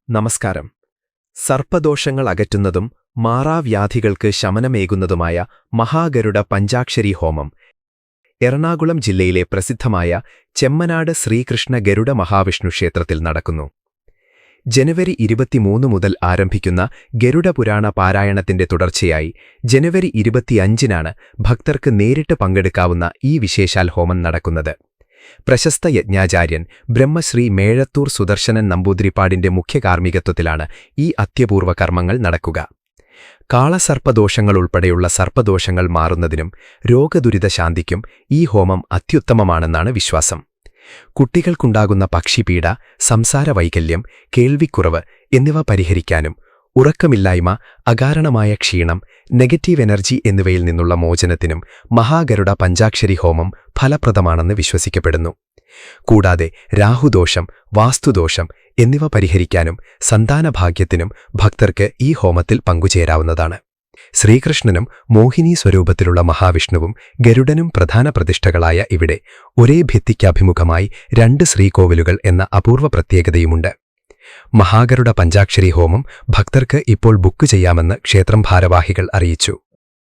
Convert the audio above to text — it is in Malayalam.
നമസ്കാരം. സർപ്പദോഷങ്ങൾ അകറ്റുന്നതും മാറാവ്യാധികൾക്ക് ശമനമേകുന്നതുമായ മഹാഗരുഡ പഞ്ചാക്ഷരി ഹോമം എറണാകുളം ജില്ലയിലെ പ്രസിദ്ധമായ ചെമ്മനാട് ശ്രീകൃഷ്ണ ഗരുഡ മഹാവിഷ്ണു ക്ഷേത്രത്തിൽ നടക്കുന്നു. ജനുവരി 23 മുതൽ ആരംഭിക്കുന്ന ഗരുഡപുരാണ പാരായണത്തിന്റെ തുടർച്ചയായി ജനുവരി 25-നാണ് ഭക്തർക്ക് നേരിട്ട് പങ്കെടുക്കാവുന്ന ഈ വിശേഷാൽ ഹോമം നടക്കുന്നത്. പ്രശസ്ത യജ്ഞാചാര്യൻ ബ്രഹ്മശ്രീ മേഴത്തൂർ സുദർശനൻ നമ്പൂതിരിപ്പാടിന്റെ മുഖ്യ കാർമ്മികത്വത്തിലാണ് ഈ അത്യപൂർവ കർമ്മങ്ങൾ നടക്കുക. കാളസർപ്പദോഷങ്ങളുൾപ്പെടെയുള്ള സർപ്പദോഷങ്ങൾ മാറുന്നതിനും രോഗദുരിതശാന്തിക്കും ഈ ഹോമം അത്യുത്തമമാണെന്നാണ് വിശ്വാസം. കുട്ടികൾക്കുണ്ടാകുന്ന പക്ഷിപീഡ, സംസാരവൈകല്യം, കേൾവിക്കുറവ് എന്നിവ പരിഹരിക്കാനും ഉറക്കമില്ലായ്മ, അകാരണമായ ക്ഷീണം, നെഗറ്റീവ് എനർജി എന്നിവയിൽ നിന്നുള്ള മോചനത്തിനും മഹാഗരുഡ പഞ്ചാക്ഷരി ഹോമം ഫലപ്രദമാണെന്ന് വിശ്വസിക്കപ്പെടുന്നു. കൂടാതെ രാഹുദോഷം, വാസ്തുദോഷം എന്നിവ പരിഹരിക്കാനും സന്താനഭാഗ്യത്തിനും ഭക്തർക്ക് ഈ ഹോമത്തിൽ പങ്കുചേരാവുന്നതാണ്. ശ്രീകൃഷ്ണനും മോഹിനി സ്വരൂപത്തിലുള്ള മഹാവിഷ്ണുവും ഗരുഡനും പ്രധാന പ്രതിഷ്ഠകളായ ഇവിടെ ഒരേ ഭിത്തിക്കഭിമുഖമായി 2 ശ്രീകോവിലുകൾ എന്ന അപൂർവ പ്രത്യേകതയുമുണ്ട്. മഹാഗരുഡ പഞ്ചാക്ഷരി ഹോമം ഭക്തർക്ക് ഇപ്പോൾ ബുക്ക് ചെയ്യാമെന്ന് ക്ഷേത്രം ഭാരവാഹികൾ അറിയിച്ചു.